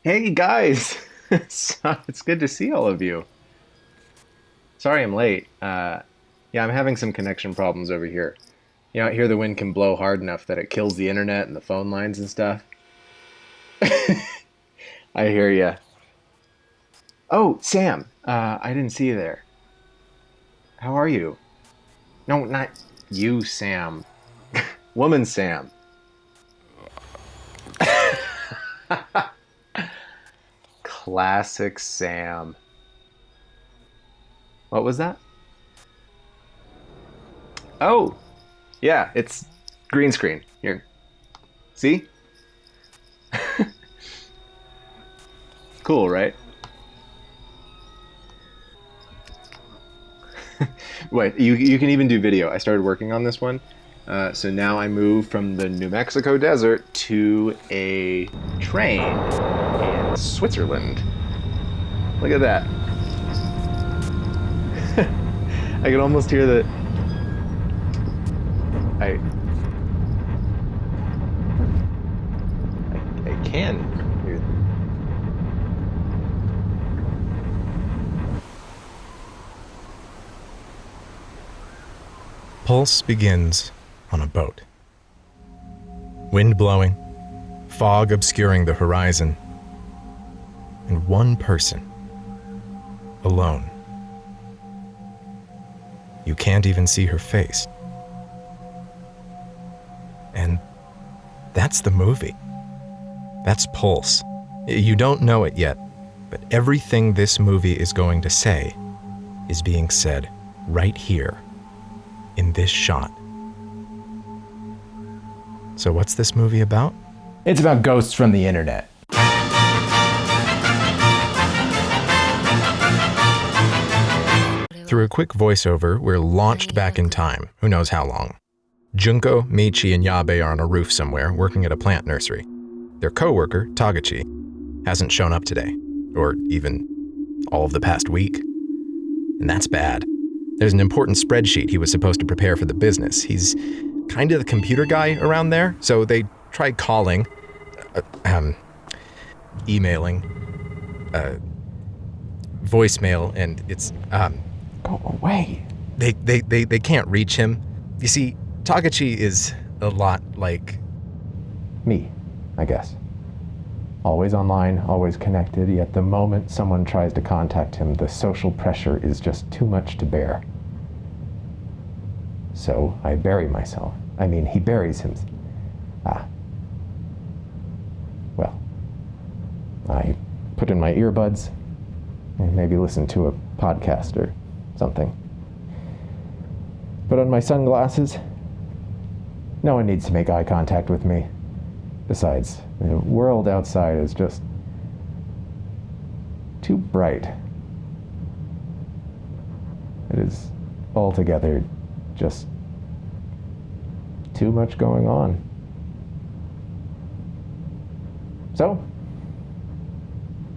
Hey guys, it's good to see all of you. Sorry I'm late. Yeah, I'm having some connection problems over here. Out here the wind can blow hard enough that it kills the internet and the phone lines and stuff. I hear ya. Oh, Sam, I didn't see you there. How are you? No, not you, Sam. Woman Sam. Classic Sam. What was that? Oh, yeah, it's green screen. Here. See? Cool, right? Wait, you can even do video. I started working on this one. So now I move from the New Mexico desert to a train in Switzerland. Look at that. I can almost hear the... I can hear... Pulse begins on a boat. Wind blowing, fog obscuring the horizon, and one person, alone. You can't even see her face. And that's the movie. That's Pulse. You don't know it yet, but everything this movie is going to say is being said right here, in this shot. So what's this movie about? It's about ghosts from the internet. Through a quick voiceover, we're launched back in time, who knows how long. Junko, Michi, and Yabe are on a roof somewhere, working at a plant nursery. Their co-worker, Tagachi, hasn't shown up today, or even all of the past week. And that's bad. There's an important spreadsheet he was supposed to prepare for the business. He's kind of the computer guy around there, so they tried calling, emailing, voicemail, and it's, Go away. They can't reach him. You see, Tagachi is a lot like... Me, I guess. Always online, always connected, yet the moment someone tries to contact him, the social pressure is just too much to bear. So I bury myself. I mean, he buries him. Well, I put in my earbuds and maybe listen to a podcast or something. Put on my sunglasses. No one needs to make eye contact with me. Besides, the world outside is just too bright. It is altogether just too much going on. So,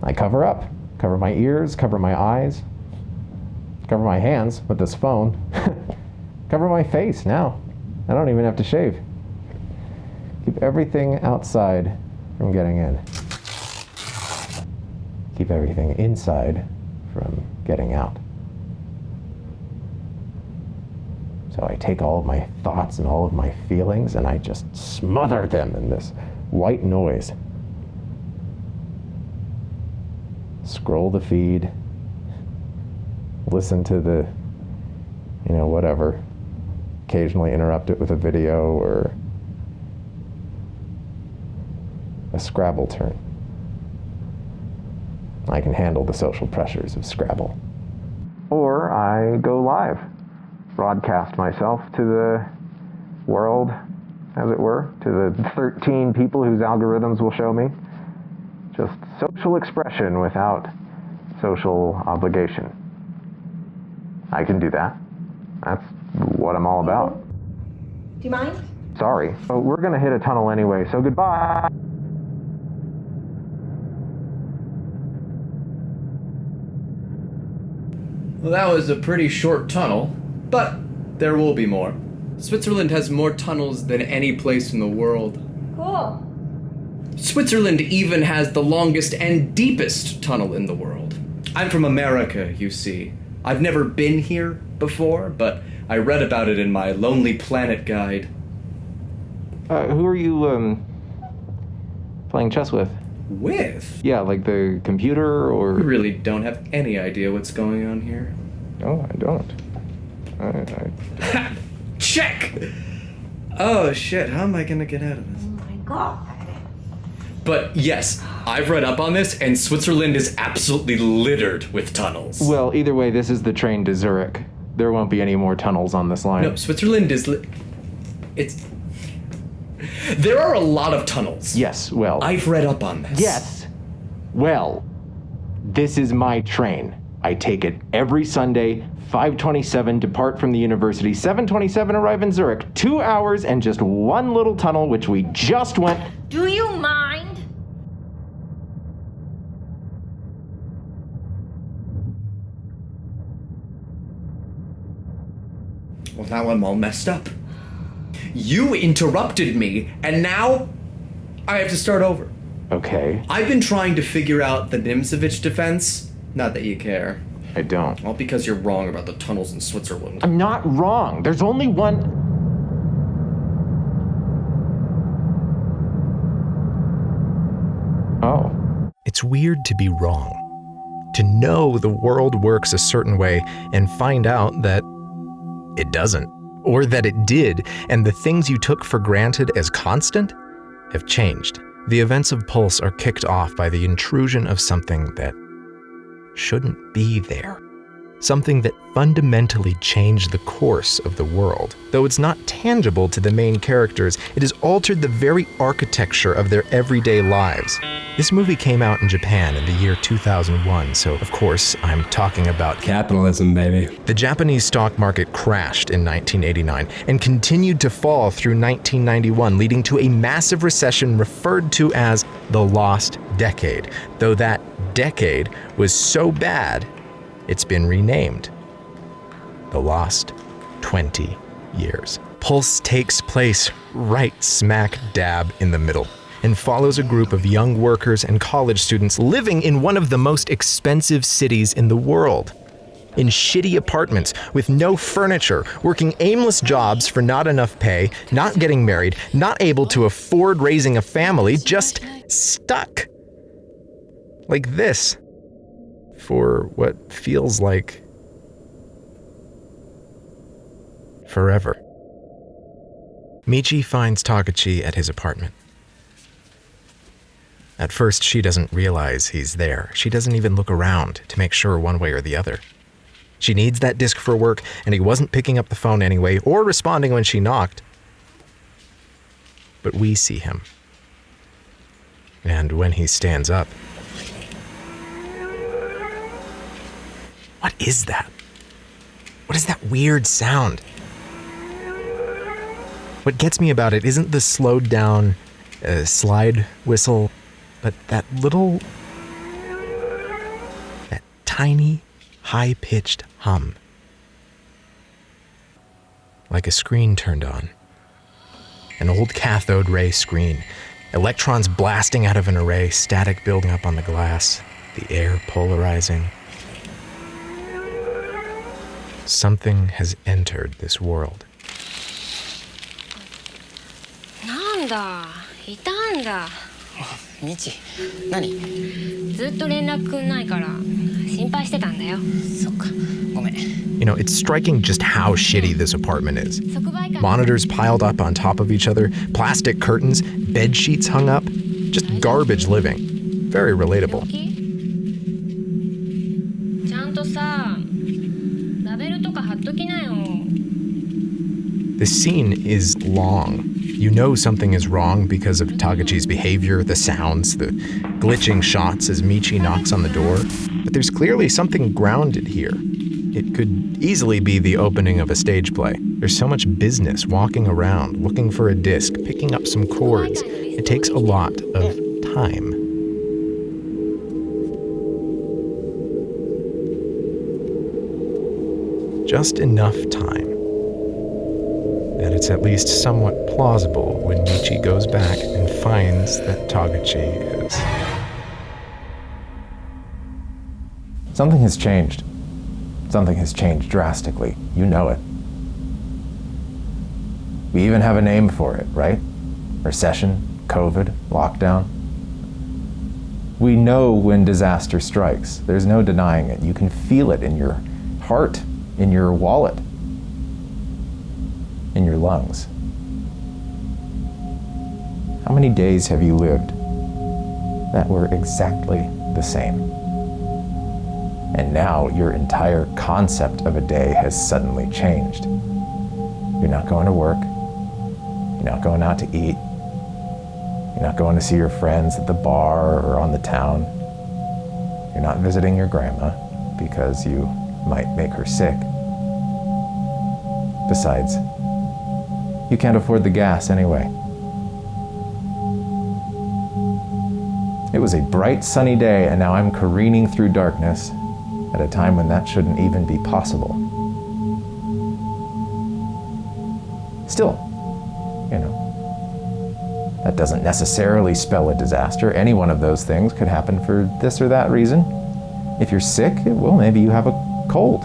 I cover up. Cover my ears, cover my eyes, cover my hands with this phone, cover my face now. I don't even have to shave. Keep everything outside from getting in. Keep everything inside from getting out. So I take all of my thoughts and all of my feelings and I just smother them in this white noise. Scroll the feed, listen to the, whatever. Occasionally interrupt it with a video or a Scrabble turn. I can handle the social pressures of Scrabble. Or I go live, broadcast myself to the world, as it were, to the 13 people whose algorithms will show me. Just social expression without social obligation. I can do that. That's what I'm all about. Do you mind? Sorry, but we're gonna hit a tunnel anyway, so goodbye. Well, that was a pretty short tunnel, but there will be more. Switzerland has more tunnels than any place in the world. Cool. Switzerland even has the longest and deepest tunnel in the world. I'm from America, you see. I've never been here before, but I read about it in my Lonely Planet guide. Who are you, playing chess with? With? Yeah, like the computer or... We really don't have any idea what's going on here. No, I don't. I... Check! Oh shit, how am I gonna get out of this? Oh my god. But yes, I've read up on this, and Switzerland is absolutely littered with tunnels. Well, either way, this is the train to Zurich. There won't be any more tunnels on this line. No, Switzerland is it's... There are a lot of tunnels. Yes, well... I've read up on this. Yes. Well, this is my train. I take it every Sunday, 5:27 depart from the university, 7:27 arrive in Zurich, 2 hours and just one little tunnel which we just went... Do you mind? Well, now I'm all messed up. You interrupted me, and now I have to start over. Okay, I've been trying to figure out the Nimzovich defense. Not that you care. I don't. All because you're wrong about the tunnels in Switzerland. I'm not wrong. There's only one... Oh. It's weird to be wrong. To know the world works a certain way and find out that it doesn't. Or that it did, and the things you took for granted as constant have changed. The events of Pulse are kicked off by the intrusion of something that shouldn't be there. Something that fundamentally changed the course of the world. Though it's not tangible to the main characters, it has altered the very architecture of their everyday lives. This movie came out in Japan in the year 2001, so of course I'm talking about capitalism, baby. The Japanese stock market crashed in 1989 and continued to fall through 1991, leading to a massive recession referred to as the Lost Decade, though that decade was so bad it's been renamed The Lost 20 Years. Pulse takes place right smack dab in the middle and follows a group of young workers and college students living in one of the most expensive cities in the world. In shitty apartments with no furniture, working aimless jobs for not enough pay, not getting married, not able to afford raising a family, just stuck. Like this. For what feels like forever. Michi finds Takachi at his apartment. At first, she doesn't realize he's there. She doesn't even look around to make sure one way or the other. She needs that disc for work, and he wasn't picking up the phone anyway or responding when she knocked. But we see him. And when he stands up, what is that? What is that weird sound? What gets me about it isn't the slowed down slide whistle, but that tiny, high-pitched hum. Like a screen turned on. An old cathode ray screen. Electrons blasting out of an array, static building up on the glass, the air polarizing. Something has entered this world. なんだ、いたんだ。みち、何？ずっと連絡くんないから心配してたんだよ。そっか、ごめん。You know, it's striking just how shitty this apartment is. Monitors piled up on top of each other, plastic curtains, bed sheets hung up. Just garbage living. Very relatable. ちゃんとさ、ラベルとか貼っときなよ。 This scene is long. You know something is wrong because of Takachi's behavior, the sounds, the glitching shots as Michi knocks on the door. But there's clearly something grounded here. It could easily be the opening of a stage play. There's so much business walking around, looking for a disc, picking up some chords. It takes a lot of time. Just enough time that it's at least somewhat plausible when Michi goes back and finds that Tagachi is. Something has changed. Something has changed drastically. You know it. We even have a name for it, right? Recession, COVID, lockdown. We know when disaster strikes. There's no denying it. You can feel it in your heart, in your wallet, in your lungs. How many days have you lived that were exactly the same? And now your entire concept of a day has suddenly changed. You're not going to work. You're not going out to eat. You're not going to see your friends at the bar or on the town. You're not visiting your grandma because you might make her sick. Besides, you can't afford the gas anyway. It was a bright, sunny day, and now I'm careening through darkness at a time when that shouldn't even be possible. Still, that doesn't necessarily spell a disaster. Any one of those things could happen for this or that reason. If you're sick, well, maybe you have a cold,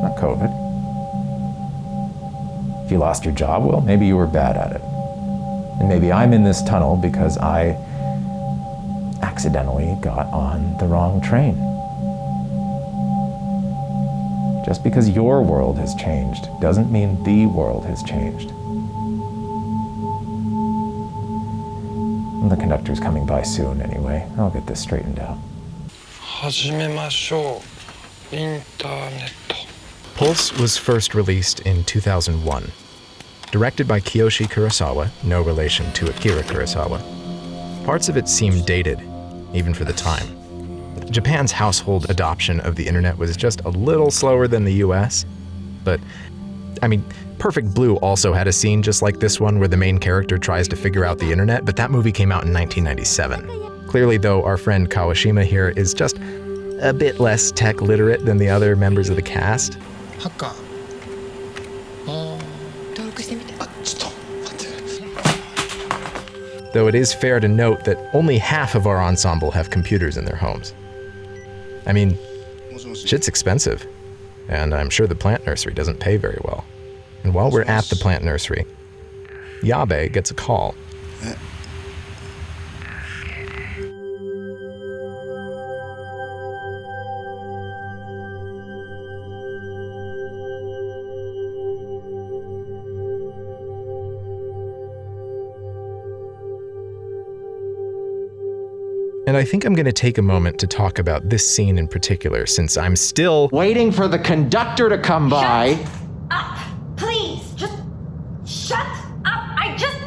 not COVID. If you lost your job, well, maybe you were bad at it. And maybe I'm in this tunnel because I accidentally got on the wrong train. Just because your world has changed doesn't mean the world has changed. And the conductor's coming by soon anyway. I'll get this straightened out. 始めましょう。インターネット。 Pulse was first released in 2001. Directed by Kiyoshi Kurosawa, no relation to Akira Kurosawa. Parts of it seem dated, even for the time. Japan's household adoption of the internet was just a little slower than the US, but, Perfect Blue also had a scene just like this one where the main character tries to figure out the internet, but that movie came out in 1997. Clearly, though, our friend Kawashima here is just a bit less tech literate than the other members of the cast. ハッカー。登録してみて。ちょっと待って。 Though it is fair to note that only half of our ensemble have computers in their homes. Shit's expensive, and I'm sure the plant nursery doesn't pay very well. And while we're at the plant nursery, Yabe gets a call. And I think I'm going to take a moment to talk about this scene in particular, since I'm still Waiting for the conductor to come by. Shut up! Please, just shut up! I just...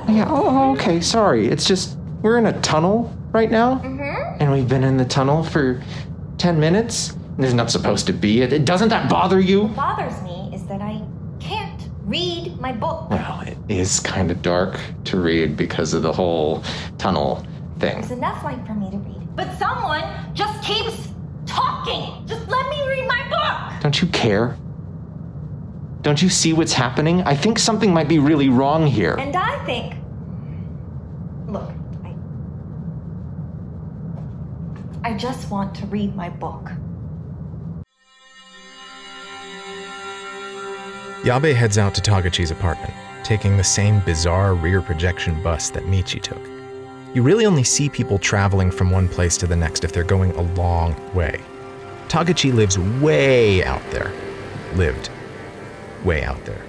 Yeah, okay, sorry. It's just, we're in a tunnel right now. And we've been in the tunnel for 10 minutes. There's not supposed to be. Doesn't that bother you? What bothers me is that I can't read my book. Well, it is kind of dark to read because of the whole tunnel thing. There's enough light for me to read. But someone just keeps talking! Just let me read my book! Don't you care? Don't you see what's happening? I think something might be really wrong here. And I think... Look, I just want to read my book. Yabe heads out to Tagachi's apartment, taking the same bizarre rear projection bus that Michi took. You really only see people traveling from one place to the next if they're going a long way. Tagachi lives way out there. Lived way out there.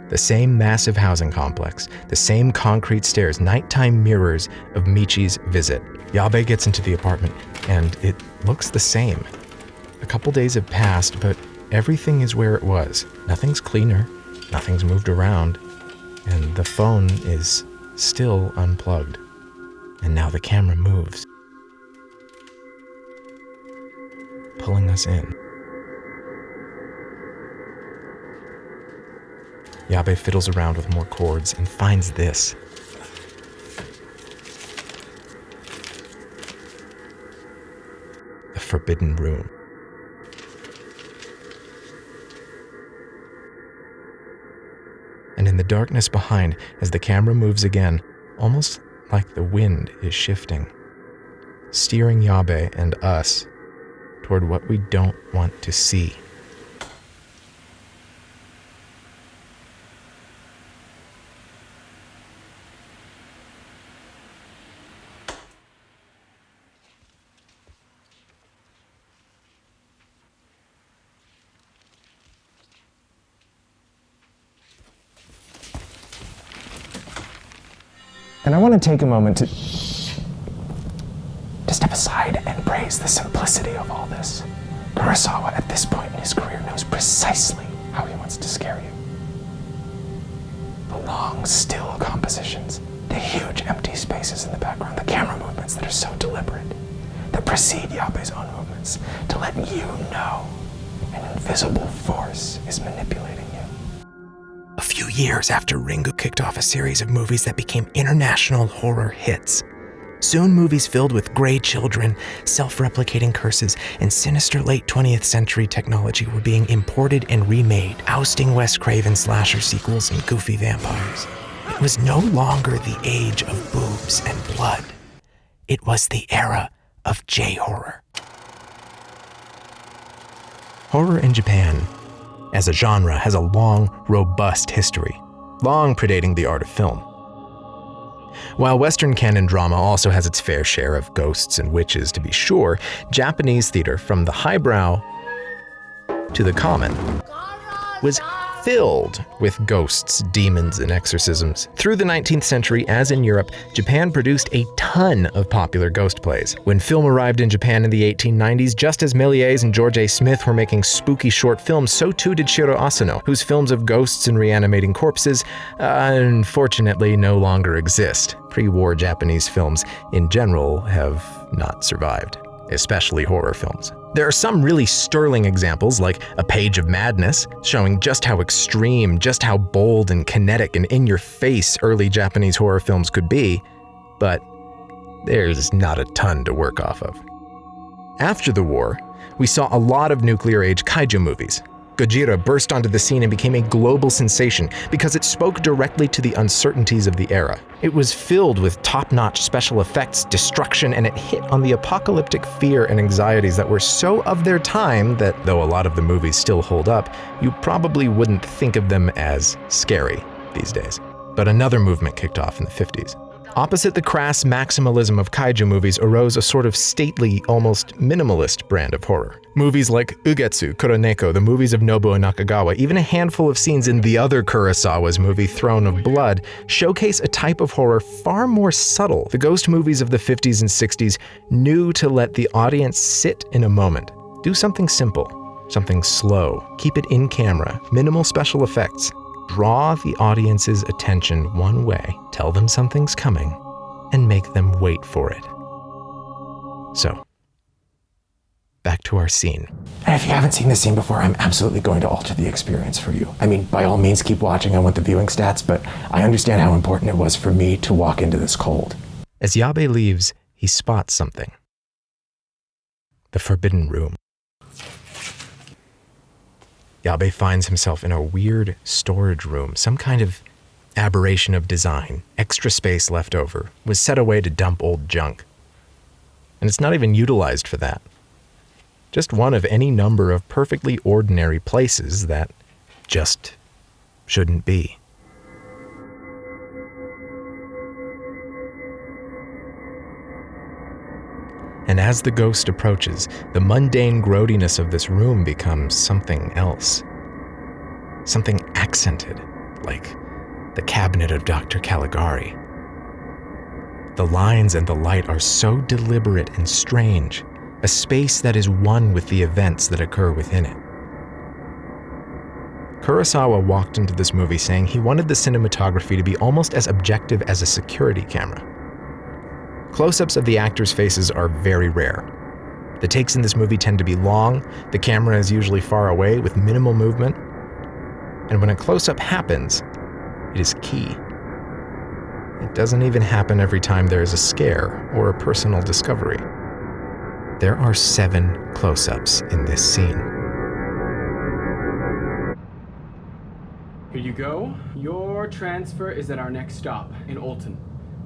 The same massive housing complex, the same concrete stairs, nighttime mirrors of Michi's visit. Yabe gets into the apartment, and it looks the same. A couple days have passed, but everything is where it was. Nothing's cleaner, nothing's moved around, and the phone is still unplugged. And now the camera moves, pulling us in. Yabe fiddles around with more chords and finds this. The Forbidden Room. in the darkness behind as the camera moves again, almost like the wind is shifting, steering Yabe and us toward what we don't want to see. And I want to take a moment to step aside and praise the simplicity of all this. Kurosawa, at this point in his career, knows precisely how he wants to scare you. The long, still compositions, the huge empty spaces in the background, the camera movements that are so deliberate, that precede Yabe's own movements, to let you know an invisible force is manipulating you. A few years after Ringu kicked off a series of movies that became international horror hits, soon movies filled with gray children, self-replicating curses, and sinister late 20th century technology were being imported and remade, ousting Wes Craven's slasher sequels and goofy vampires. It was no longer the age of boobs and blood. It was the era of J-horror. Horror in Japan, as a genre, has a long, robust history, long predating the art of film. While Western canon drama also has its fair share of ghosts and witches, to be sure, Japanese theater, from the highbrow to the common, was filled with ghosts, demons, and exorcisms. Through the 19th century, as in Europe, Japan produced a ton of popular ghost plays. When film arrived in Japan in the 1890s, just as Méliès and George A. Smith were making spooky short films, so too did Shiro Asano, whose films of ghosts and reanimating corpses, unfortunately, no longer exist. Pre-war Japanese films, in general, have not survived, especially horror films. There are some really sterling examples, like A Page of Madness, showing just how extreme, just how bold and kinetic and in-your-face early Japanese horror films could be, but there's not a ton to work off of. After the war, we saw a lot of nuclear-age kaiju movies. Gojira burst onto the scene and became a global sensation because it spoke directly to the uncertainties of the era. It was filled with top-notch special effects, destruction, and it hit on the apocalyptic fear and anxieties that were so of their time that, though a lot of the movies still hold up, you probably wouldn't think of them as scary these days. But another movement kicked off in the 50s. Opposite the crass maximalism of kaiju movies arose a sort of stately, almost minimalist brand of horror. Movies like Ugetsu, Kuroneko, the movies of Nobuo Nakagawa, even a handful of scenes in the other Kurosawa's movie Throne of Blood, showcase a type of horror far more subtle. The ghost movies of the 50s and 60s knew to let the audience sit in a moment. Do something simple, something slow, keep it in camera, minimal special effects. Draw the audience's attention one way, tell them something's coming, and make them wait for it. So, back to our scene. And if you haven't seen this scene before, I'm absolutely going to alter the experience for you. I mean, by all means, keep watching. I want the viewing stats, but I understand how important it was for me to walk into this cold. As Yabe leaves, he spots something. The Forbidden Room. Yabe finds himself in a weird storage room, some kind of aberration of design, extra space left over, was set away to dump old junk. And it's not even utilized for that. Just one of any number of perfectly ordinary places that just shouldn't be. And as the ghost approaches, the mundane growdiness of this room becomes something else. Something accented, like the cabinet of Dr. Caligari. The lines and the light are so deliberate and strange, a space that is one with the events that occur within it. Kurosawa walked into this movie saying he wanted the cinematography to be almost as objective as a security camera. Close-ups of the actors' faces are very rare. The takes in this movie tend to be long, the camera is usually far away with minimal movement, and when a close-up happens, it is key. It doesn't even happen every time there is a scare or a personal discovery. There are 7 close-ups in this scene. Here you go. Your transfer is at our next stop in Olton.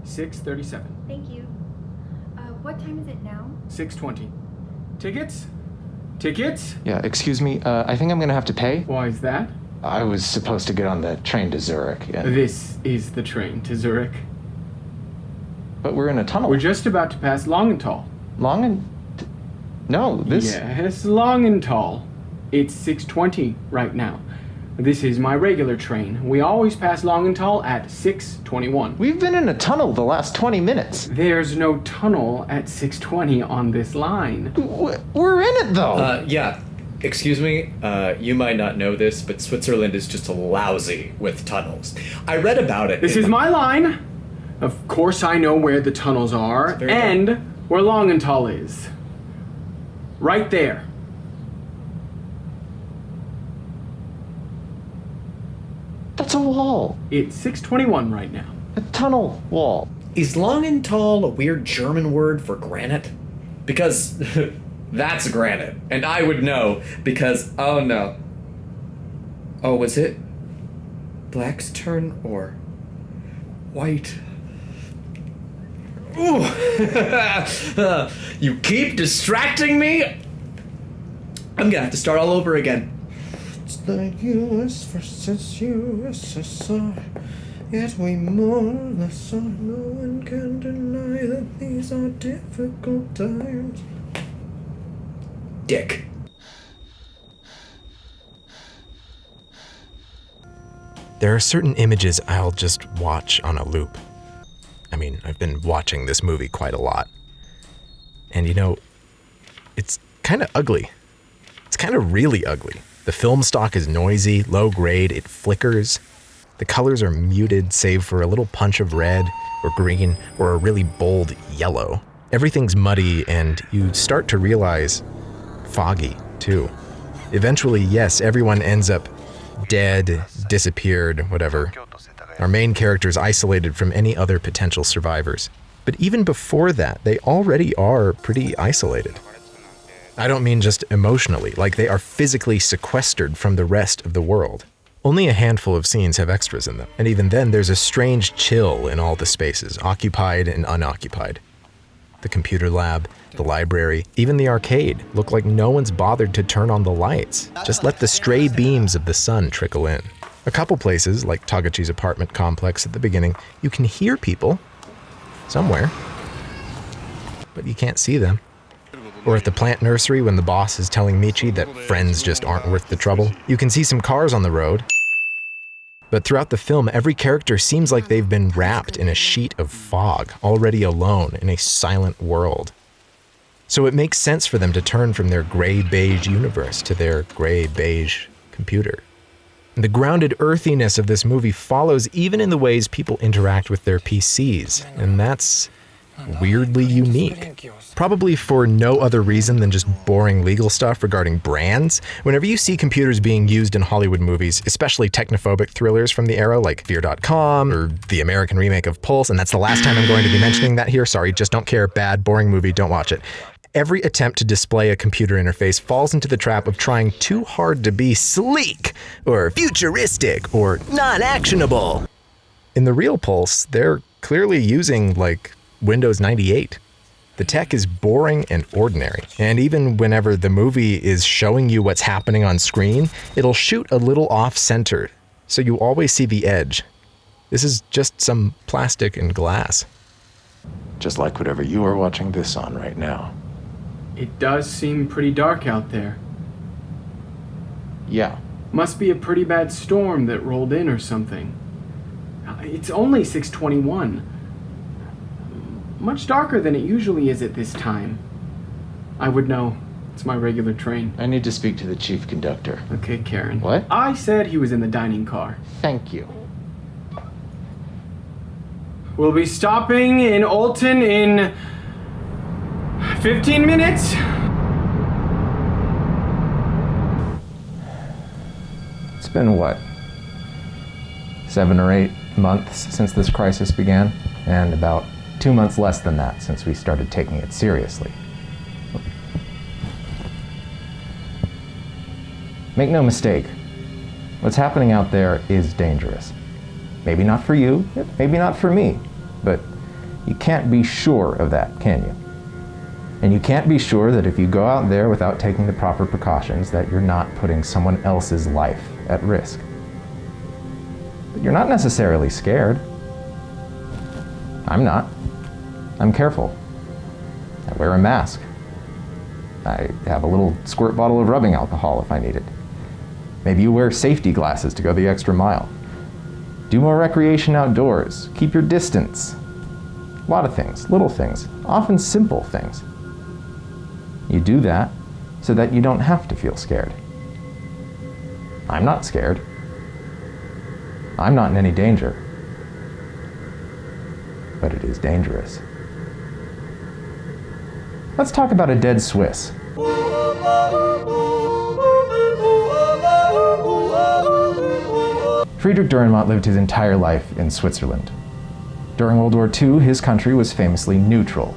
6:37. Thank you. What time is it now? 6:20. Tickets? Tickets? Yeah, excuse me, I think I'm gonna have to pay. Why is that? I was supposed to get on the train to Zurich, and... This is the train to Zurich. But we're in a tunnel. We're just about to pass Longenthal. No, this... Yes, Longenthal. It's 6:20 right now. This is my regular train. We always pass Longenthal at 6:21. We've been in a tunnel the last 20 minutes. There's no tunnel at 6:20 on this line. We're in it, though. Yeah. Excuse me, you might not know this, but Switzerland is just lousy with tunnels. I read about it. This is my line. Of course I know where the tunnels are and where Longenthal is. Right there. That's a wall. It's 6:21 right now. A tunnel wall. Is Longenthal a weird German word for granite? Because that's granite, and I would know because, oh no. Oh, was it black's turn or white? Ooh. You keep distracting me. I'm gonna have to start all over again. It's the US versus USSR. Yet we more or less are. No one can deny that these are difficult times. Dick. There are certain images I'll just watch on a loop. I mean, I've been watching this movie quite a lot. And you know, it's kind of ugly. It's kind of really ugly. The film stock is noisy, low grade, it flickers. The colors are muted save for a little punch of red or green or a really bold yellow. Everything's muddy and you start to realize foggy too. Eventually, yes, everyone ends up dead, disappeared, whatever. Our main character's isolated from any other potential survivors. But even before that, they already are pretty isolated. I don't mean just emotionally, like they are physically sequestered from the rest of the world. Only a handful of scenes have extras in them, and even then there's a strange chill in all the spaces, occupied and unoccupied. The computer lab, the library, even the arcade look like no one's bothered to turn on the lights. Just let the stray beams of the sun trickle in. A couple places, like Tagachi's apartment complex at the beginning, you can hear people somewhere, but you can't see them. Or at the plant nursery when the boss is telling Michi that friends just aren't worth the trouble. You can see some cars on the road. But throughout the film, every character seems like they've been wrapped in a sheet of fog, already alone in a silent world. So it makes sense for them to turn from their gray-beige universe to their gray-beige computer. The grounded earthiness of this movie follows even in the ways people interact with their PCs, and that's weirdly unique. Probably for no other reason than just boring legal stuff regarding brands. Whenever you see computers being used in Hollywood movies, especially technophobic thrillers from the era like Fear.com or the American remake of Pulse, and that's the last time I'm going to be mentioning that here, sorry, just don't care, bad, boring movie, don't watch it. Every attempt to display a computer interface falls into the trap of trying too hard to be sleek, or futuristic, or non-actionable. In the real Pulse, they're clearly using, like, Windows 98. The tech is boring and ordinary, and even whenever the movie is showing you what's happening on screen, it'll shoot a little off-center, so you always see the edge. This is just some plastic and glass. Just like whatever you are watching this on right now. It does seem pretty dark out there. Yeah. Must be a pretty bad storm that rolled in or something. It's only 6:21. Much darker than it usually is at this time. I would know. It's my regular train. I need to speak to the chief conductor. Okay, Karen. What? I said he was in the dining car. Thank you. We'll be stopping in Olton in 15 minutes. It's been what? 7 or 8 months since this crisis began, and about 2 months less than that since we started taking it seriously. Make no mistake, What's happening out there is dangerous. Maybe not for you, maybe not for me, but you can't be sure of that, can you? And you can't be sure that if you go out there without taking the proper precautions, that you're not putting someone else's life at risk. But you're not necessarily scared. I'm not. I'm careful. I wear a mask. I have a little squirt bottle of rubbing alcohol if I need it. Maybe you wear safety glasses to go the extra mile. Do more recreation outdoors. Keep your distance. A lot of things, little things, often simple things. You do that so that you don't have to feel scared. I'm not scared. I'm not in any danger. But it is dangerous. Let's talk about a dead Swiss. Friedrich Dürrenmatt lived his entire life in Switzerland. During World War II, his country was famously neutral.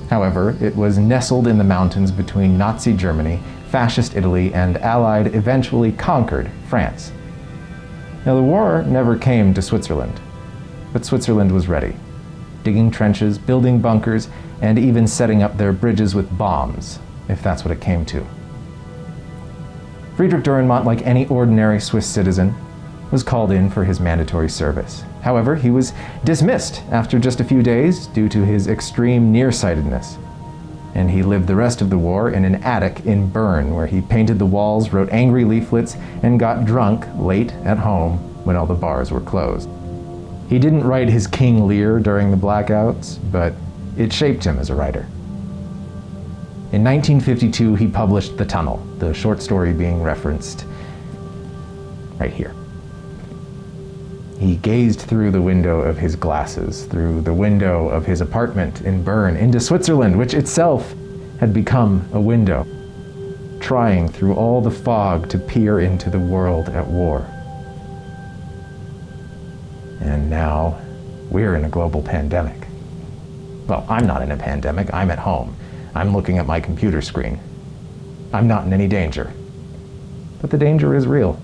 However, it was nestled in the mountains between Nazi Germany, Fascist Italy, and Allied, eventually conquered France. Now, the war never came to Switzerland, but Switzerland was ready, digging trenches, building bunkers, and even setting up their bridges with bombs, if that's what it came to. Friedrich Dürrenmatt, like any ordinary Swiss citizen, was called in for his mandatory service. However, he was dismissed after just a few days due to his extreme nearsightedness. And he lived the rest of the war in an attic in Bern, where he painted the walls, wrote angry leaflets, and got drunk late at home when all the bars were closed. He didn't write his King Lear during the blackouts, but it shaped him as a writer. In 1952, he published The Tunnel, the short story being referenced right here. He gazed through the window of his glasses, through the window of his apartment in Bern, into Switzerland, which itself had become a window, trying through all the fog to peer into the world at war. And now, we're in a global pandemic. Well, I'm not in a pandemic, I'm at home. I'm looking at my computer screen. I'm not in any danger. But the danger is real.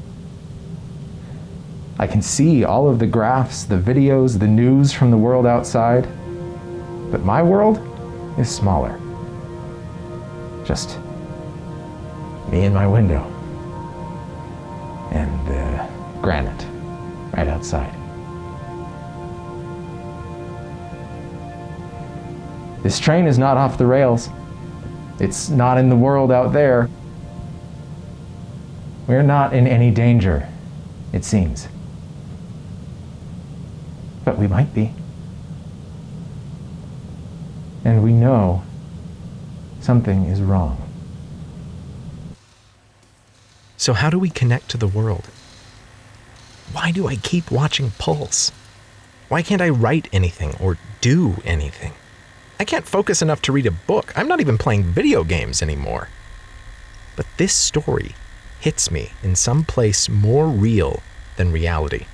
I can see all of the graphs, the videos, the news from the world outside, but my world is smaller. Just me and my window, and the granite right outside. This train is not off the rails. It's not in the world out there. We're not in any danger, it seems. But we might be. And we know something is wrong. So how do we connect to the world? Why do I keep watching Pulse? Why can't I write anything or do anything? I can't focus enough to read a book. I'm not even playing video games anymore. But this story hits me in some place more real than reality.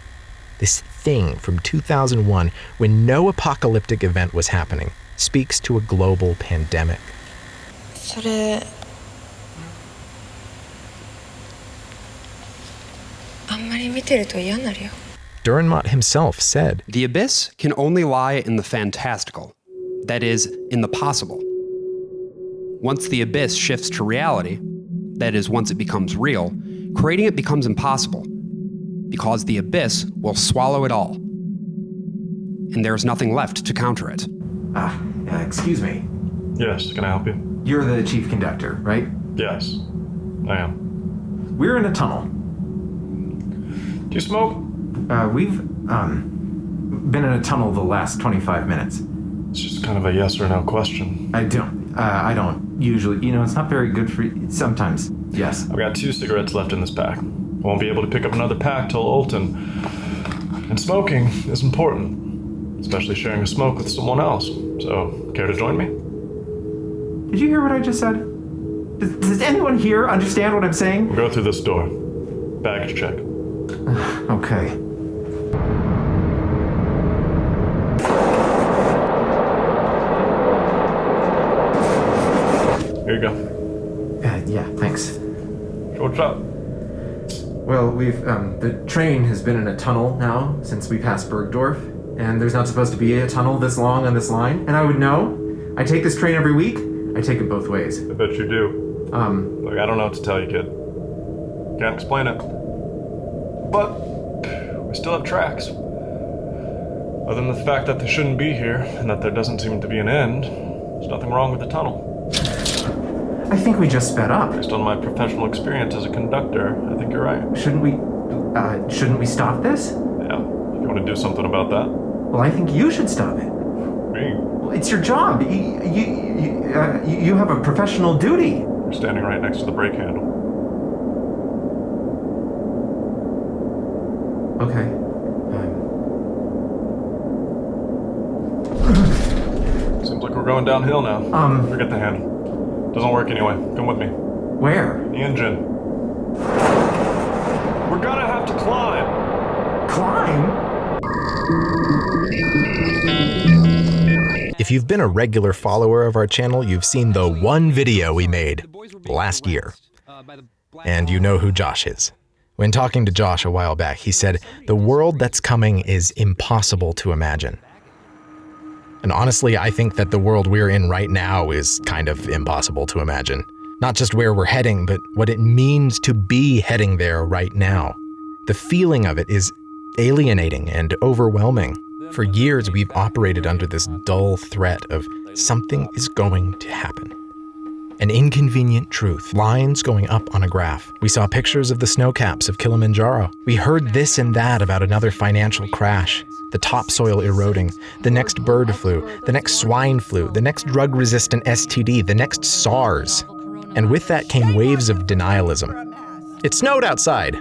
This thing from 2001, when no apocalyptic event was happening, speaks to a global pandemic. それあんまり見てると嫌になるよ。 Dürrenmatt himself said, The abyss can only lie in the fantastical. That is, in the possible. Once the abyss shifts to reality, that is, once it becomes real, creating it becomes impossible, because the abyss will swallow it all. And there's nothing left to counter it. Excuse me. Yes, can I help you? You're the chief conductor, right? Yes, I am. We're in a tunnel. Do you smoke? We've been in a tunnel the last 25 minutes. It's just kind of a yes or no question. I don't usually, it's not very good for you. Sometimes, yes. I've got 2 cigarettes left in this pack. Won't be able to pick up another pack till Olton. And smoking is important, especially sharing a smoke with someone else. So, care to join me? Did you hear what I just said? Does anyone here understand what I'm saying? We'll go through this door. Baggage check. Okay. Here you go. Yeah, thanks. What's up? Well, the train has been in a tunnel now since we passed Bergdorf, and there's not supposed to be a tunnel this long on this line, and I would know. I take this train every week. I take it both ways. I bet you do. Look, I don't know what to tell you, kid. Can't explain it. But we still have tracks. Other than the fact that they shouldn't be here, and that there doesn't seem to be an end, there's nothing wrong with the tunnel. I think we just sped up. Based on my professional experience as a conductor, I think you're right. Shouldn't we stop this? Yeah, if you want to do something about that. Well, I think you should stop it. Me? Well, it's your job. You have a professional duty. You're standing right next to the brake handle. Okay. Seems like we're going downhill now. Forget the handle. Doesn't work anyway. Come with me. Where? The engine. We're gonna have to climb. Climb? If you've been a regular follower of our channel, you've seen the one video we made last year. And you know who Josh is. When talking to Josh a while back, he said, "The world that's coming is impossible to imagine." And honestly, I think that the world we're in right now is kind of impossible to imagine. Not just where we're heading, but what it means to be heading there right now. The feeling of it is alienating and overwhelming. For years, we've operated under this dull threat of something is going to happen. An inconvenient truth, lines going up on a graph. We saw pictures of the snowcaps of Kilimanjaro. We heard this and that about another financial crash, the topsoil eroding, the next bird flu, the next swine flu, the next drug-resistant STD, the next SARS. And with that came waves of denialism. It snowed outside.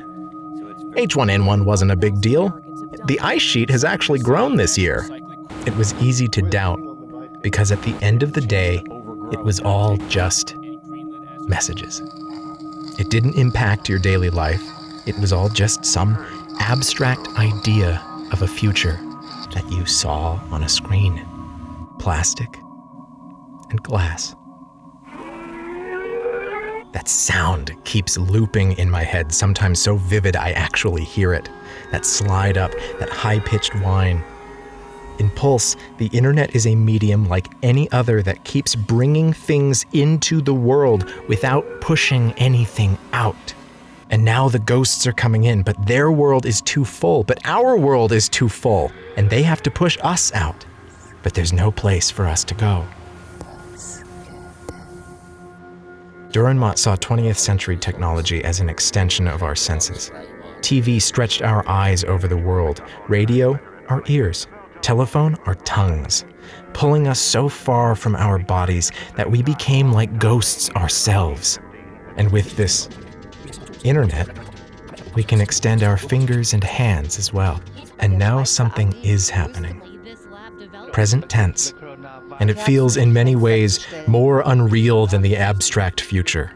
H1N1 wasn't a big deal. The ice sheet has actually grown this year. It was easy to doubt, because at the end of the day, it was all just messages. It didn't impact your daily life. It was all just some abstract idea of a future that you saw on a screen. Plastic and glass. That sound keeps looping in my head, sometimes so vivid I actually hear it. That slide up, that high-pitched whine. In Pulse, the internet is a medium like any other that keeps bringing things into the world without pushing anything out. And now the ghosts are coming in, but their world is too full, but our world is too full, and they have to push us out. But there's no place for us to go. Dürrenmatt saw 20th century technology as an extension of our senses. TV stretched our eyes over the world, radio, our ears. Telephone, our tongues, pulling us so far from our bodies that we became like ghosts ourselves. And with this internet, we can extend our fingers and hands as well. And now something is happening. Present tense. And it feels in many ways more unreal than the abstract future.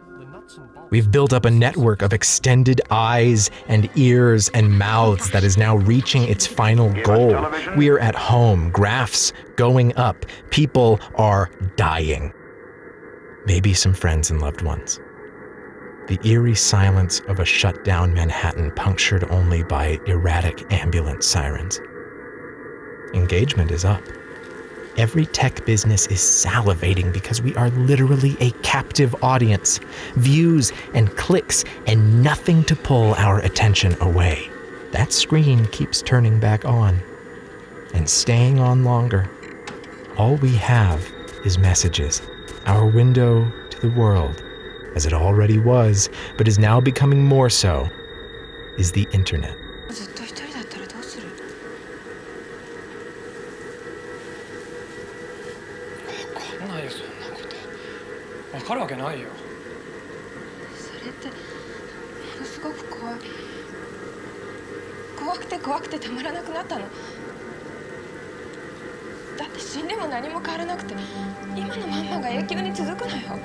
We've built up a network of extended eyes and ears and mouths that is now reaching its final goal. We are at home, graphs going up, people are dying. Maybe some friends and loved ones. The eerie silence of a shut-down Manhattan punctured only by erratic ambulance sirens. Engagement is up. Every tech business is salivating because we are literally a captive audience. Views and clicks and nothing to pull our attention away. That screen keeps turning back on and staying on longer. All we have is messages. Our window to the world, as it already was, but is now becoming more so, is the internet. わかるわけないよ。それってものすごく怖い。怖くてたまらなくなったの。だって死んでも何も変わらなくて、今のまんまが永久に続くのよ。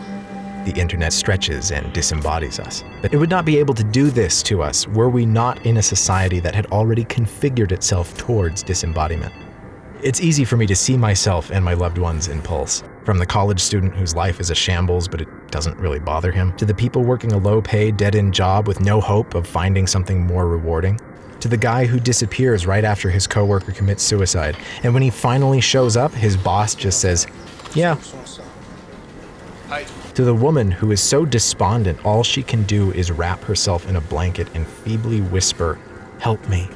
The internet stretches and disembodies us. But it would not be able to do this to us were we not in a society that had already configured itself towards disembodiment. It's easy for me to see myself and my loved ones in Pulse. From the college student whose life is a shambles but it doesn't really bother him, to the people working a low-paid, dead-end job with no hope of finding something more rewarding, to the guy who disappears right after his coworker commits suicide, and when he finally shows up, his boss just says, "Yeah." To the woman who is so despondent all she can do is wrap herself in a blanket and feebly whisper, "Help me."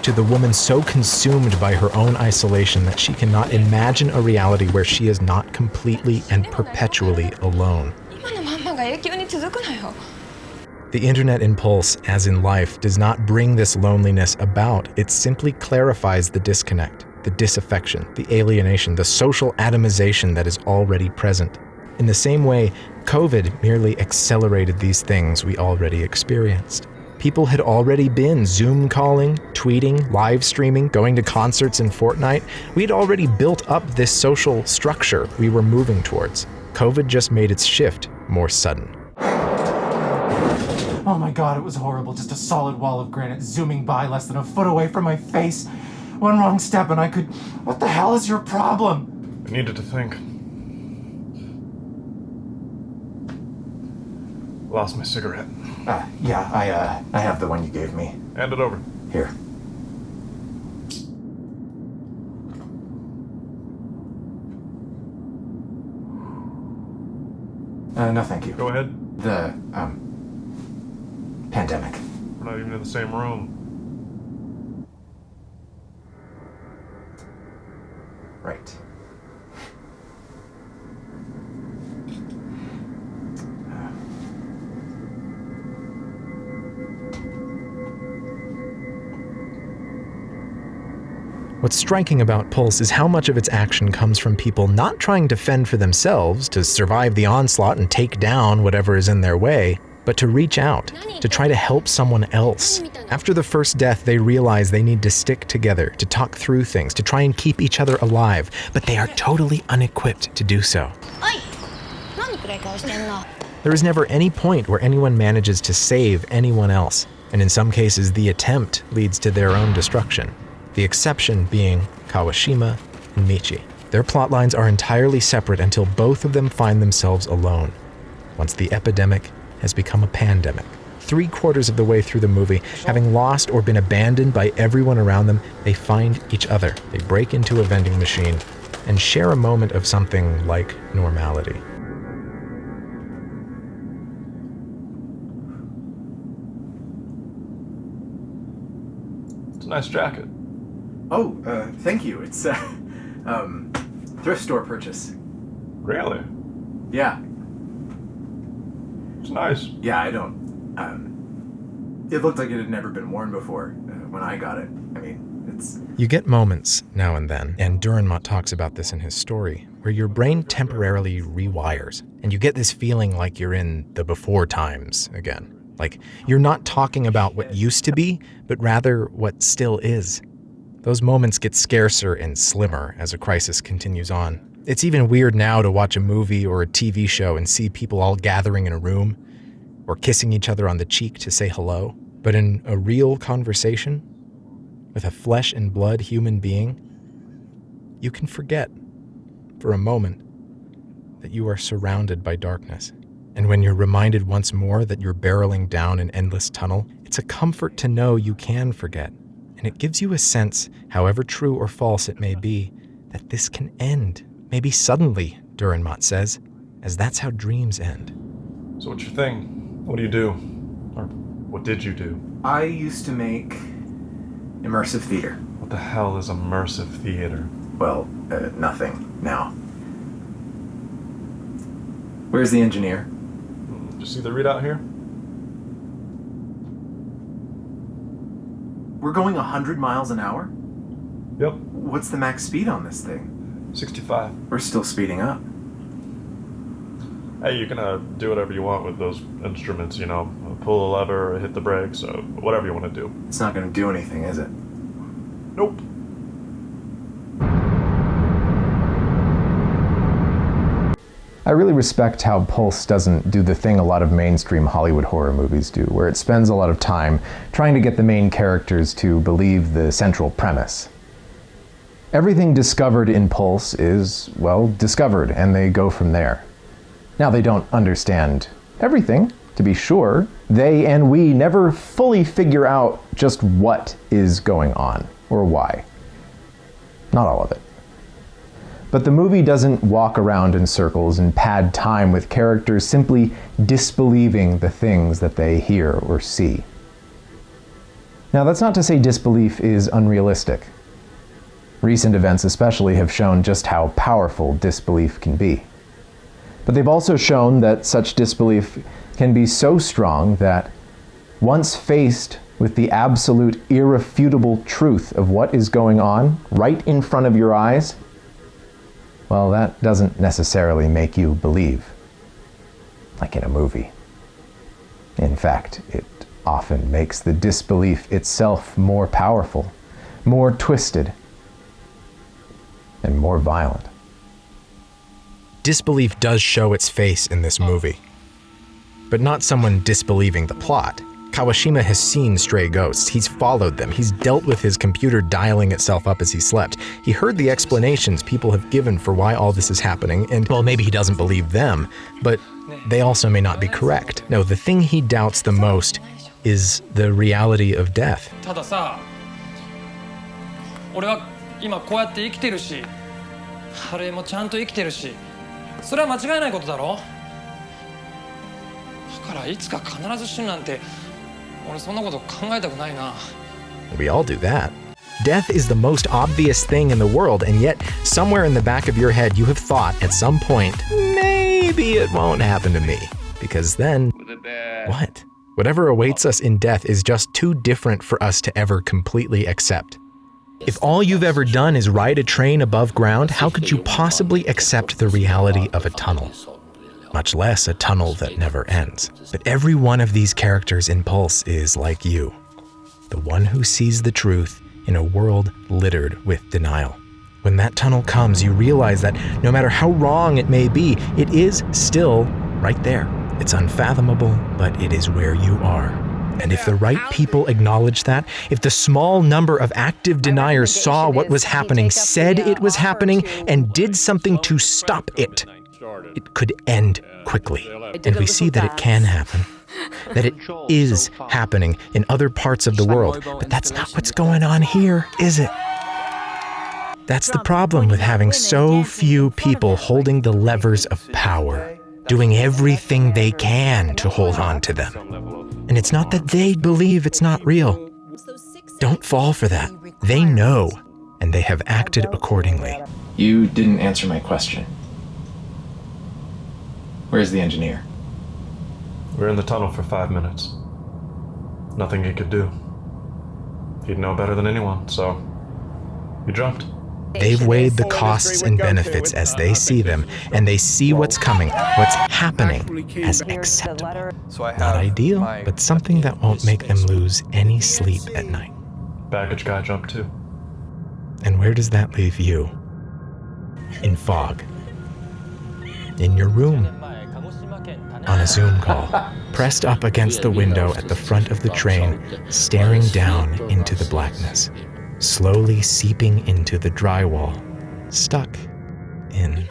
To the woman so consumed by her own isolation that she cannot imagine a reality where she is not completely and perpetually alone. 今のまんまが永久に続くなよ。 The internet impulse, as in life, does not bring this loneliness about. It simply clarifies the disconnect, the disaffection, the alienation, the social atomization that is already present. In the same way, COVID merely accelerated these things we already experienced. People had already been Zoom calling, tweeting, live streaming, going to concerts in Fortnite. We had already built up this social structure we were moving towards. COVID just made its shift more sudden. Oh my god, it was horrible. Just a solid wall of granite zooming by less than a foot away from my face. One wrong step and I could... What the hell is your problem? I needed to think. Lost my cigarette. Yeah, I have the one you gave me. Hand it over. Here. No, thank you. Go ahead. The, Pandemic. We're not even in the same room. Right. What's striking about Pulse is how much of its action comes from people not trying to fend for themselves, to survive the onslaught and take down whatever is in their way, but to reach out, to try to help someone else. After the first death, they realize they need to stick together, to talk through things, to try and keep each other alive, but they are totally unequipped to do so. There is never any point where anyone manages to save anyone else, and in some cases the attempt leads to their own destruction. The exception being Kawashima and Michi. Their plotlines are entirely separate until both of them find themselves alone. Once the epidemic has become a pandemic. 3/4 of the way through the movie, having lost or been abandoned by everyone around them, they find each other. They break into a vending machine and share a moment of something like normality. It's a nice jacket. Oh, thank you. It's, thrift store purchase. Really? Yeah. It's nice. Yeah, I don't, it looked like it had never been worn before when I got it. I mean, it's... You get moments now and then, and Dürrenmatt talks about this in his story, where your brain temporarily rewires, and you get this feeling like you're in the before times again. Like, you're not talking about what used to be, but rather what still is. Those moments get scarcer and slimmer as a crisis continues on. It's even weird now to watch a movie or a TV show and see people all gathering in a room, or kissing each other on the cheek to say hello. But in a real conversation, with a flesh and blood human being, you can forget, for a moment, that you are surrounded by darkness. And when you're reminded once more that you're barreling down an endless tunnel, it's a comfort to know you can forget. And it gives you a sense, however true or false it may be, that this can end. Maybe suddenly, Dürrenmatt says, as that's how dreams end. So what's your thing? What do you do? Or what did you do? I used to make immersive theater. What the hell is immersive theater? Well, nothing now. Where's the engineer? Did you see the readout here? We're going 100 miles an hour? Yep. What's the max speed on this thing? 65. We're still speeding up. Hey, you can do whatever you want with those instruments, you know, pull a lever, hit the brakes, whatever you want to do. It's not going to do anything, is it? Nope. I really respect how Pulse doesn't do the thing a lot of mainstream Hollywood horror movies do, where it spends a lot of time trying to get the main characters to believe the central premise. Everything discovered in Pulse is, well, discovered, and they go from there. Now, they don't understand everything, to be sure. They and we never fully figure out just what is going on, or why. Not all of it. But the movie doesn't walk around in circles and pad time with characters simply disbelieving the things that they hear or see. Now, that's not to say disbelief is unrealistic. Recent events especially have shown just how powerful disbelief can be. But they've also shown that such disbelief can be so strong that once faced with the absolute irrefutable truth of what is going on right in front of your eyes, well, that doesn't necessarily make you believe, like in a movie. In fact, it often makes the disbelief itself more powerful, more twisted, and more violent. Disbelief does show its face in this movie, but not someone disbelieving the plot. Kawashima has seen stray ghosts. He's followed them. He's dealt with his computer dialing itself up as he slept. He heard the explanations people have given for why all this is happening, and, well, maybe he doesn't believe them, but they also may not be correct. No, the thing he doubts the most is the reality of death. たださ、俺は今こうやって生きてるし、春江もちゃんと生きてるし、それは間違いないことだろ。だからいつか必ず死ぬなんて、俺そんなこと考えたくないな。We all do that. Death is the most obvious thing in the world, and yet somewhere in the back of your head you have thought at some point, maybe it won't happen to me. Because then, what? Whatever awaits us in death is just too different for us to ever completely accept. If all you've ever done is ride a train above ground, how could you possibly accept the reality of a tunnel? Much less a tunnel that never ends. But every one of these characters in Pulse is like you, the one who sees the truth in a world littered with denial. When that tunnel comes, you realize that no matter how wrong it may be, it is still right there. It's unfathomable, but it is where you are. And if the right people acknowledge that, if the small number of active deniers saw what was happening, said it was happening, and did something to stop it, it could end quickly. And we see that it can happen, that it is happening in other parts of the world. But that's not what's going on here, is it? That's the problem with having so few people holding the levers of power, doing everything they can to hold on to them. And it's not that they believe it's not real. Don't fall for that. They know, and they have acted accordingly. You didn't answer my question. Where's the engineer? We're in the tunnel for 5 minutes. Nothing he could do. He'd know better than anyone, so he jumped. They've weighed the costs and benefits as they see them, and they see what's coming, what's happening, as acceptable. Not ideal, but something that won't make them lose any sleep at night. Baggage guy jumped too. And where does that leave you? In fog. In your room. On a Zoom call. Pressed up against the window at the front of the train, staring down into the blackness. Slowly seeping into the drywall. Stuck in...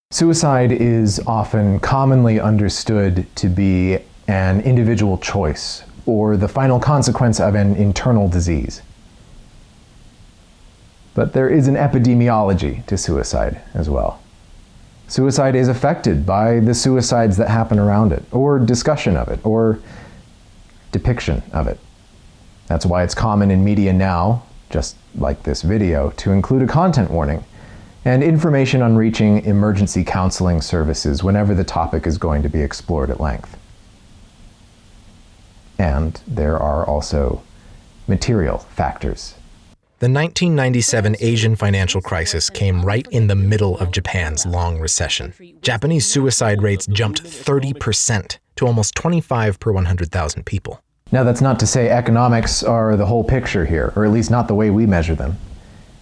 Suicide is often commonly understood to be an individual choice or the final consequence of an internal disease. But there is an epidemiology to suicide as well. Suicide is affected by the suicides that happen around it, or discussion of it, or depiction of it. That's why it's common in media now, just like this video, to include a content warning and information on reaching emergency counseling services whenever the topic is going to be explored at length. And there are also material factors. The 1997 Asian financial crisis came right in the middle of Japan's long recession. Japanese suicide rates jumped 30% to almost 25 per 100,000 people. Now, that's not to say economics are the whole picture here, or at least not the way we measure them.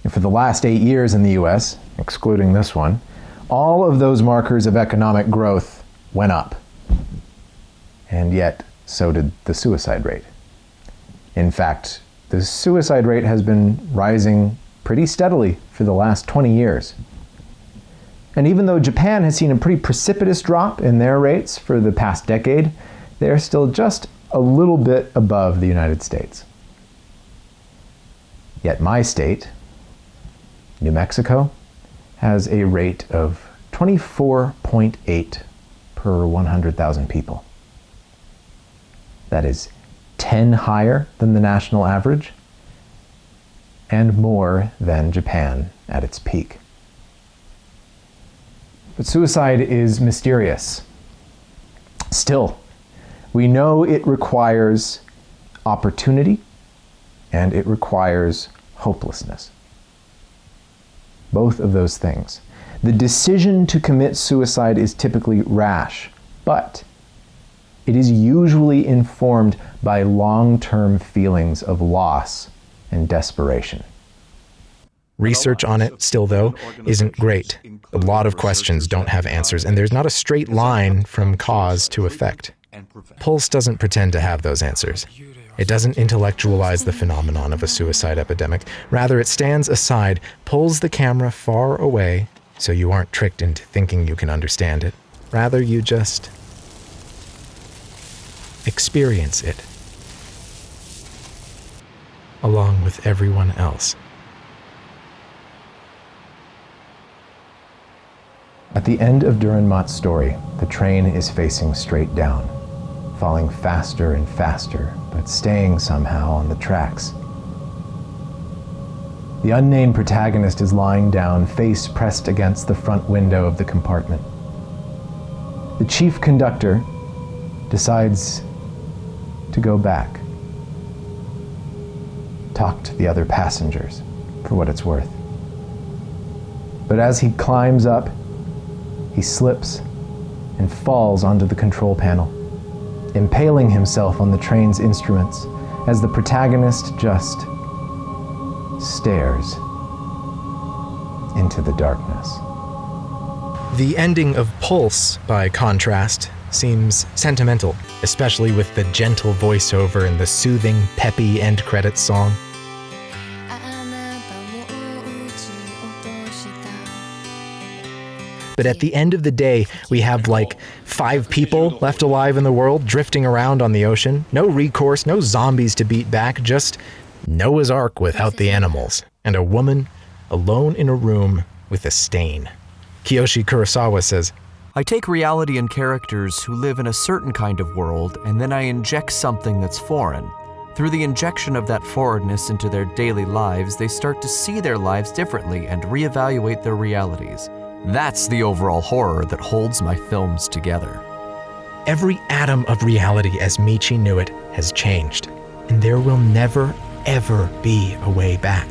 And for the last 8 years in the US, excluding this one, all of those markers of economic growth went up. And yet, so did the suicide rate. In fact, the suicide rate has been rising pretty steadily for the last 20 years. And even though Japan has seen a pretty precipitous drop in their rates for the past decade, they're still just a little bit above the United States. Yet my state, New Mexico, has a rate of 24.8 per 100,000 people. That is 10 higher than the national average and more than Japan at its peak. But suicide is mysterious. Still, we know it requires opportunity and it requires hopelessness. Both of those things. The decision to commit suicide is typically rash, but it is usually informed by long-term feelings of loss and desperation. Research on it, still though, isn't great. A lot of questions don't have answers, and there's not a straight line from cause to effect. Pulse doesn't pretend to have those answers. It doesn't intellectualize the phenomenon of a suicide epidemic. Rather, it stands aside, pulls the camera far away, so you aren't tricked into thinking you can understand it. Rather, you just experience it, along with everyone else. At the end of Dürrenmatt's story, the train is facing straight down, falling faster and faster, but staying somehow on the tracks. The unnamed protagonist is lying down, face pressed against the front window of the compartment. The chief conductor decides to go back, talk to the other passengers, for what it's worth. But as he climbs up, he slips and falls onto the control panel, impaling himself on the train's instruments as the protagonist just stares into the darkness. The ending of Pulse, by contrast, seems sentimental, especially with the gentle voiceover and the soothing, peppy end credits song. But at the end of the day, we have like 5 people left alive in the world, drifting around on the ocean. No recourse, no zombies to beat back, just Noah's Ark without the animals, and a woman alone in a room with a stain. Kiyoshi Kurosawa says, I take reality and characters who live in a certain kind of world, and then I inject something that's foreign. Through the injection of that foreignness into their daily lives, they start to see their lives differently and reevaluate their realities. That's the overall horror that holds my films together. Every atom of reality as Michi knew it has changed, and there will never, ever be a way back.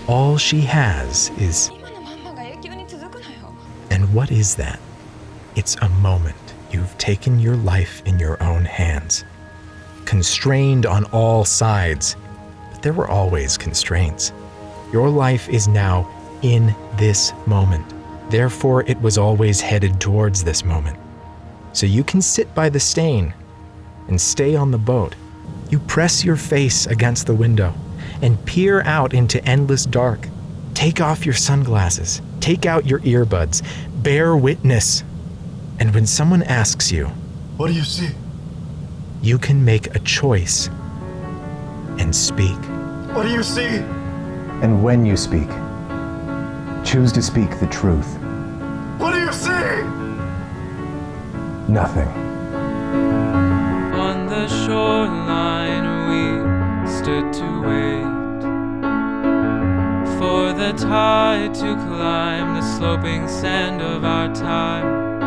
All she has is... And what is that? It's a moment. You've taken your life in your own hands. Constrained on all sides, but there were always constraints. Your life is now in this moment. Therefore, it was always headed towards this moment. So you can sit by the stain and stay on the boat. You press your face against the window and peer out into endless dark. Take off your sunglasses, take out your earbuds, bear witness. And when someone asks you, what do you see? You can make a choice and speak. What do you see? And when you speak, choose to speak the truth. What do you see? Nothing. On the shoreline we stood to wait for the tide to climb the sloping sand of our time,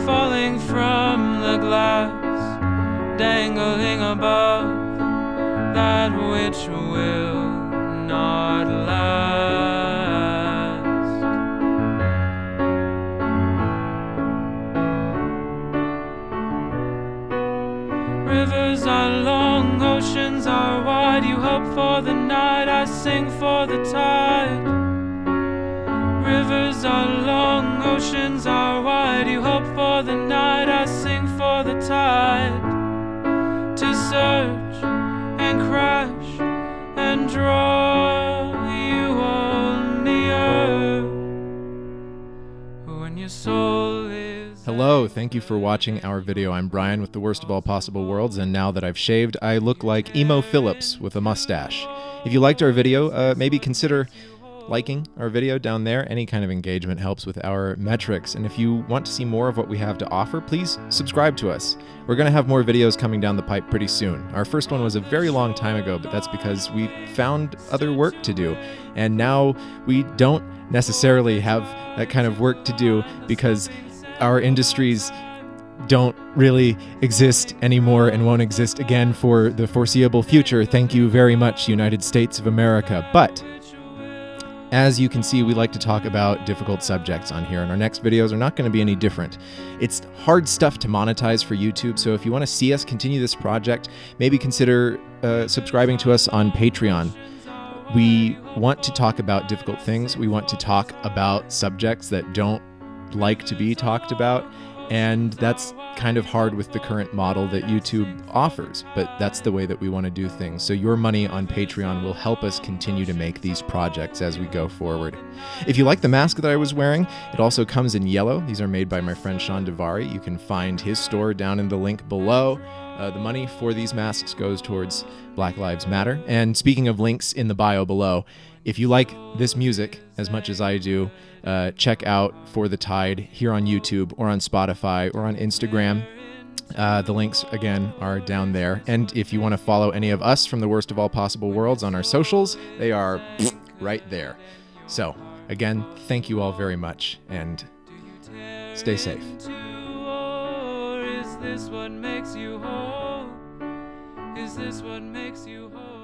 falling from the glass, dangling above that which will not last. Rivers are oceans are wide, you hope for the night, I sing for the tide. Rivers are long, oceans are wide, you hope for the night, I sing for the tide. To search and crash and draw you on near when your soul is... Hello, thank you for watching our video. I'm Brian with the Worst of All Possible Worlds, and now that I've shaved, I look like Emo Phillips with a mustache. If you liked our video, maybe consider liking our video down there. Any kind of engagement helps with our metrics, and if you want to see more of what we have to offer, please subscribe to us. We're going to have more videos coming down the pipe pretty soon. Our first one was a very long time ago, but that's because we found other work to do, and now we don't necessarily have that kind of work to do because our industries don't really exist anymore and won't exist again for the foreseeable future. Thank you very much, United States of America. But as you can see, we like to talk about difficult subjects on here, and our next videos are not going to be any different. It's hard stuff to monetize for YouTube, so if you want to see us continue this project, maybe consider subscribing to us on Patreon. We want to talk about difficult things. We want to talk about subjects that don't like to be talked about, and that's kind of hard with the current model that YouTube offers, but that's the way that we want to do things. So your money on Patreon will help us continue to make these projects as we go forward. If you like the mask that I was wearing, it also comes in yellow. These are made by my friend Sean Devari. You can find his store down in the link below. The money for these masks goes towards Black Lives Matter. And speaking of links in the bio below, if you like this music as much as I do, check out For the Tide here on YouTube or on Spotify or on Instagram. The links, again, are down there. And if you want to follow any of us from the Worst of All Possible Worlds on our socials, they are right there. So, again, thank you all very much, and stay safe. Is this what makes you whole? Is this what makes you whole?